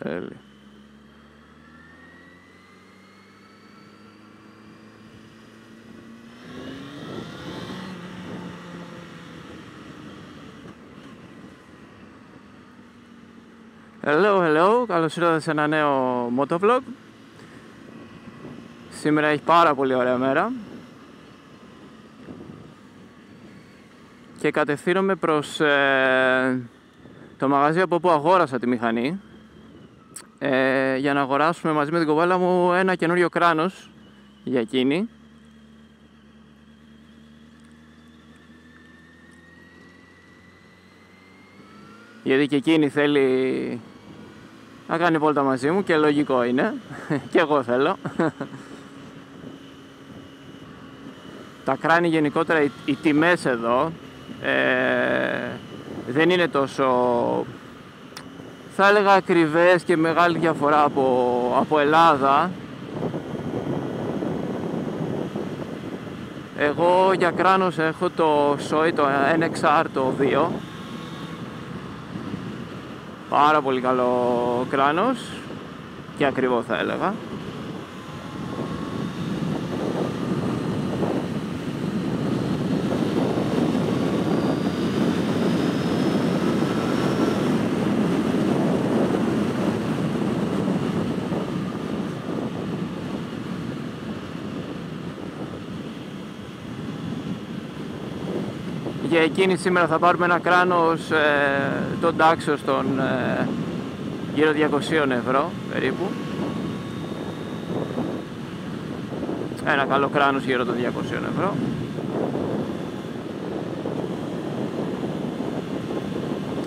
Τέλεια. Hello, καλώς ήρθατε σε ένα νέο motovlog. Σήμερα έχει πάρα πολύ ωραία μέρα και κατευθύνομαι προς το μαγαζί από όπου αγόρασα τη μηχανή για να αγοράσουμε μαζί με την κοπέλα μου ένα καινούριο κράνος για εκείνη. Γιατί και εκείνη θέλει να κάνει βόλτα μαζί μου και λογικό είναι. Και εγώ θέλω. Τα κράνη γενικότερα, οι τιμές εδώ δεν είναι τόσο, θα έλεγα, ακριβές και μεγάλη διαφορά από Ελλάδα. Εγώ για κράνος έχω το SOY, το NXR το 2. Πάρα πολύ καλό κράνος και ακριβό θα έλεγα. Για εκείνη σήμερα θα πάρουμε ένα κράνος, τον Daxos, των γύρω 200 ευρώ περίπου. Ένα καλό κράνος γύρω των 200 ευρώ.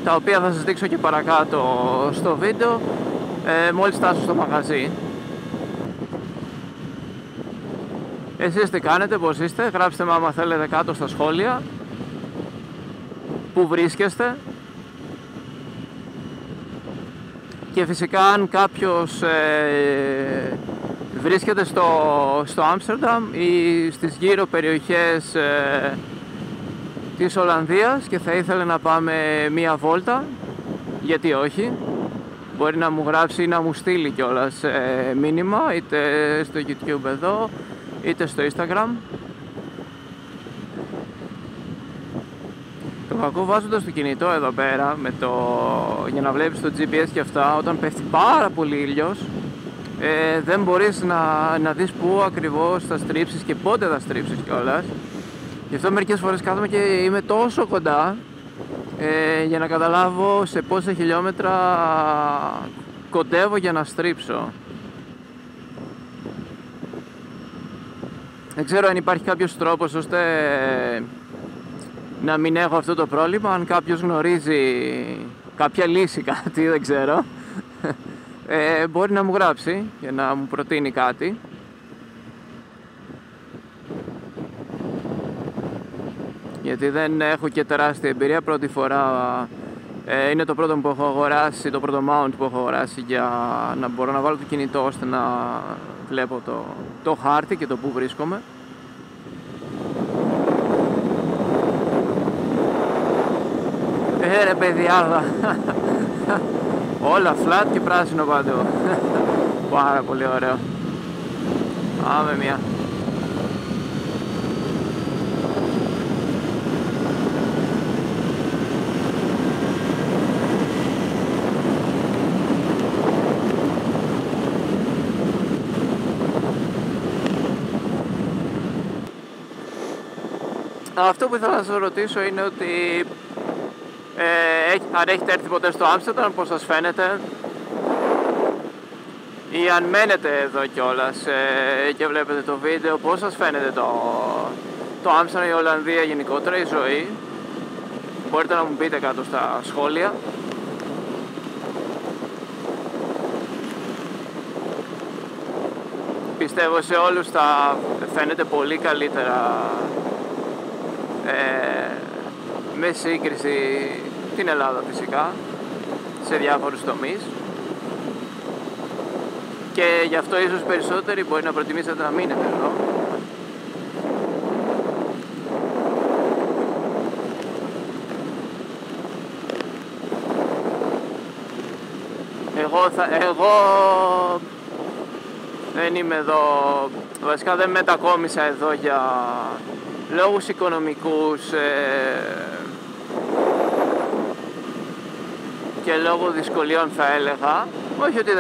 Τα οποία θα σας δείξω και παρακάτω στο βίντεο μόλις φτάσω στο μαγαζί. Εσείς τι κάνετε, πώς είστε? Γράψτε με άμα θέλετε κάτω στα σχόλια που βρίσκεστε. Και φυσικά αν κάποιος βρίσκεται στο Άμστερνταμ ή στις γύρω περιοχές της Ολλανδίας και θα ήθελε να πάμε μία βόλτα, γιατί όχι, μπορεί να μου γράψει ή να μου στείλει κιόλας μήνυμα, είτε στο YouTube εδώ είτε στο Instagram. Το κακό βάζοντας το κινητό εδώ πέρα για να βλέπεις το GPS και αυτά, όταν πέφτει πάρα πολύ ήλιος, δεν μπορείς να δεις πού ακριβώς θα στρίψεις και πότε θα στρίψεις κιόλας. Γι' αυτό μερικές φορές κάθομαι και είμαι τόσο κοντά για να καταλάβω σε πόσα χιλιόμετρα κοντεύω για να στρίψω. Δεν ξέρω αν υπάρχει κάποιος τρόπος ώστε να μην έχω αυτό το πρόβλημα. Αν κάποιος γνωρίζει κάποια λύση, κάτι, δεν ξέρω, μπορεί να μου γράψει και να μου προτείνει κάτι. Γιατί δεν έχω και τεράστια εμπειρία. Πρώτη φορά είναι το πρώτο που έχω αγοράσει, το πρώτο mount που έχω αγοράσει για να μπορώ να βάλω το κινητό ώστε να βλέπω το χάρτη και το που βρίσκομαι. Ρε παιδιάδα. Όλα flat και πράσινο παντού. Πάρα πολύ ωραίο. Πάμε μία. Αυτό που ήθελα να σας ρωτήσω είναι ότι αν έχετε έρθει ποτέ στο Άμστερνταμ, πώς σας φαίνεται, ή αν μένετε εδώ κιόλας και βλέπετε το βίντεο, πώς σας φαίνεται το Άμστερνταμ, η Ολλανδία γενικότερα, η ζωή. Μπορείτε να μου πείτε κάτω στα σχόλια. Πιστεύω σε όλους θα φαίνεται πολύ καλύτερα με σύγκριση την Ελλάδα φυσικά σε διάφορους τομείς, και γι' αυτό ίσως περισσότεροι μπορεί να προτιμήσετε να μείνετε εδώ. Εγώ Εγώ δεν είμαι εδώ, βασικά δεν μετακόμισα εδώ για λόγους οικονομικούς και λόγω δυσκολιών θα έλεγα. Όχι ότι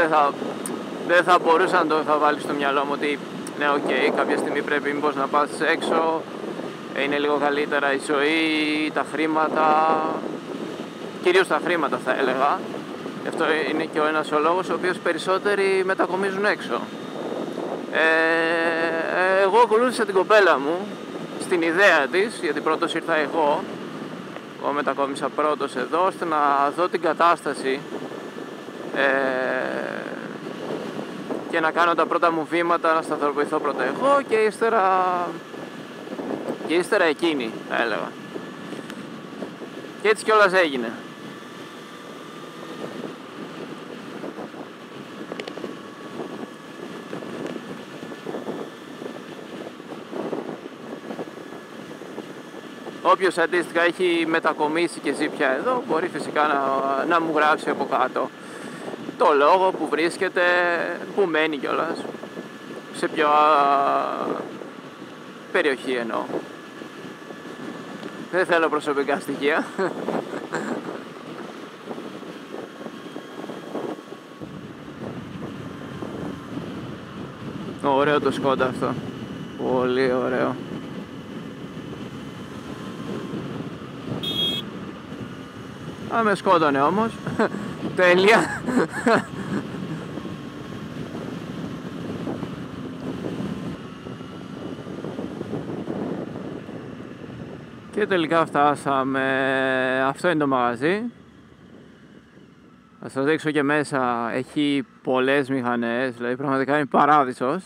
δεν θα μπορούσα να το θα βάλει στο μυαλό μου ότι ναι, οκ, κάποια στιγμή πρέπει μήπως να πας έξω, είναι λίγο καλύτερα η ζωή, τα χρήματα, κυρίως τα χρήματα θα έλεγα. Αυτό είναι και ένας ο λόγος ο οποίος περισσότεροι μετακομίζουν έξω. Εγώ ακολούθησα την κοπέλα μου στην ιδέα της, γιατί πρώτος ήρθα εγώ μετακόμισα πρώτος εδώ, ώστε να δω την κατάσταση και να κάνω τα πρώτα μου βήματα, να σταθεροποιηθώ πρώτα εγώ και ύστερα εκείνη, θα έλεγα. Και έτσι κιόλας έγινε. Όποιος αντίστοιχα έχει μετακομίσει και ζει πια εδώ, μπορεί φυσικά να μου γράψει από κάτω το λόγο που βρίσκεται, που μένει κιόλας, σε ποια περιοχή εννοώ. Δεν θέλω προσωπικά στοιχεία. Ωραίο το Σκόντα αυτό. Πολύ ωραίο. Με σκότωνε όμως. Τέλεια. Και τελικά φτάσαμε. Αυτό είναι το μαγαζί. Θα σας δείξω και μέσα. Έχει πολλές μηχανές, δηλαδή πραγματικά είναι παράδεισος.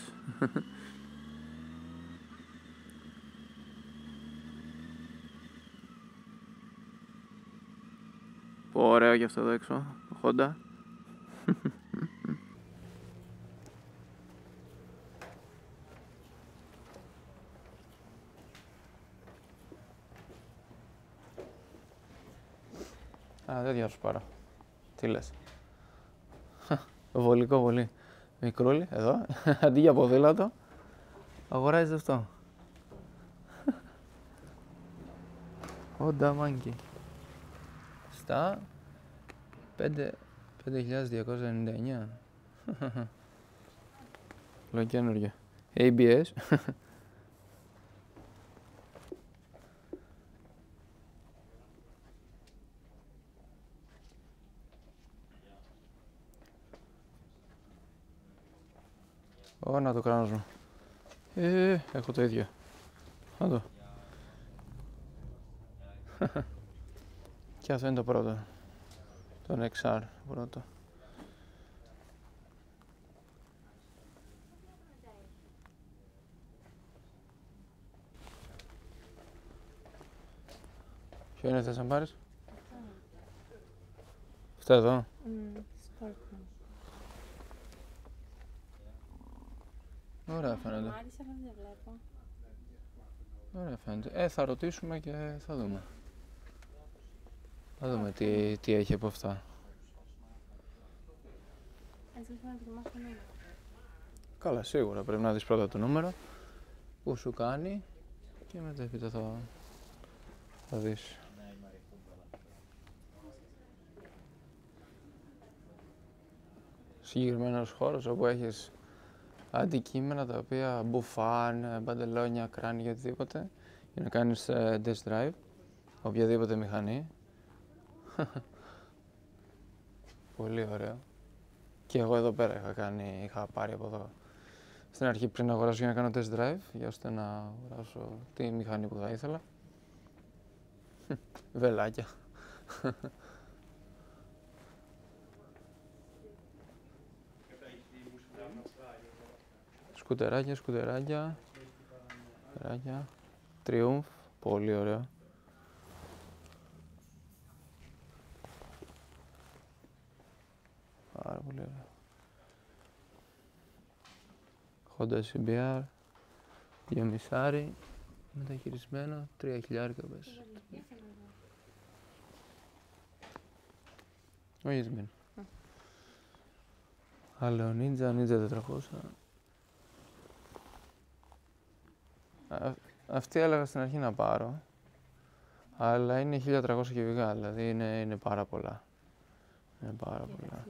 Ωραίο και αυτό εδώ έξω, το Honda. Δεν θα σου πάρω. Τι λες? Βολικό πολύ. Μικρούλι, εδώ, αντί για ποδήλατο, αγοράζεις αυτό. Honda Monkey. Στα 5.299. Λέω καινούργιο. ABS. Να το κράνος μου. Έχω το ίδιο. Να το. Και αυτό είναι το πρώτο. Τον XR πρώτο. Ποιο είναι θες να πάρεις? Αυτό εδώ. Ωραία φαίνεται. Μ' άρεσε, αλλά δεν βλέπω. Ωραία φαίνεται. Θα ρωτήσουμε και θα δούμε. Θα δούμε τι έχει από αυτά. Έτσι να δοκιμάσω το νούμερο. Καλά, σίγουρα πρέπει να δεις πρώτα το νούμερο που σου κάνει και μετά έπειτα θα δεις. Συγκεκριμένος χώρος όπου έχεις αντικείμενα τα οποία μπουφάν, μπαντελόνια, κράνη, οτιδήποτε για να κάνεις test drive, οποιαδήποτε μηχανή. Πολύ ωραίο. Και εγώ εδώ πέρα είχα πάρει από εδώ στην αρχή πριν αγοράσω για να κάνω test drive, για ώστε να αγοράσω τη μηχανή που θα ήθελα. Βελάκια. Σκουτεράκια. Triumph, πολύ ωραίο. Πάρα πολύ ωραίο. Honda CBR, 2,5, μεταχειρισμένο, 3.000 πες. Όχι, δεν Άλλο Ninja 400. Αυτή έλεγα στην αρχή να πάρω, αλλά είναι 1300 κυβικά, δηλαδή είναι πάρα πολλά. Είναι πάρα πολλά.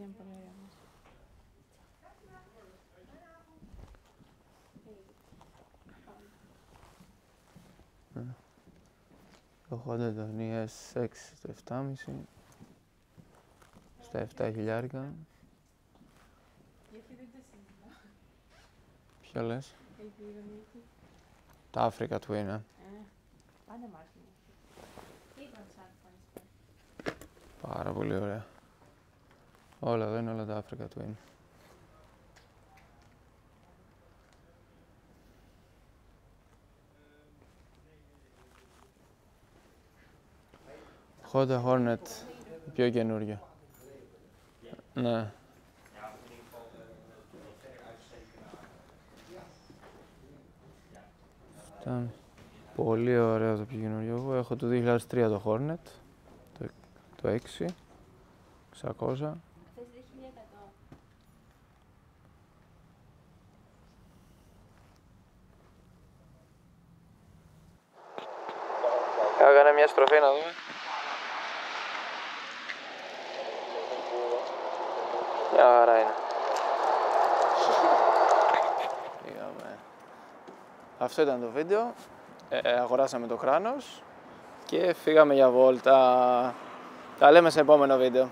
Το Honda το ES6 το 7,5 στα 7 χιλιάρικα. Γιατί δεν τα συνειδητά. Ποιο λες? Γιατί Τα Africa Twin, πάντα μ' άρεσε. Ήταν σαν Πάρα πολύ ωραία. Όλα εδώ είναι όλα τα Africa Twin. Honda Hornet, πιο καινούριο. Ναι. Ήταν πολύ ωραίο το πιο καινούριο. Εγώ έχω το 2003 το Hornet, το 6, 600. Αυτές 2.100. Κάνε μια στροφή να δούμε. Μια χαρά είναι. Αυτό ήταν το βίντεο. Αγοράσαμε το κράνος και φύγαμε για βόλτα. Τα λέμε σε επόμενο βίντεο.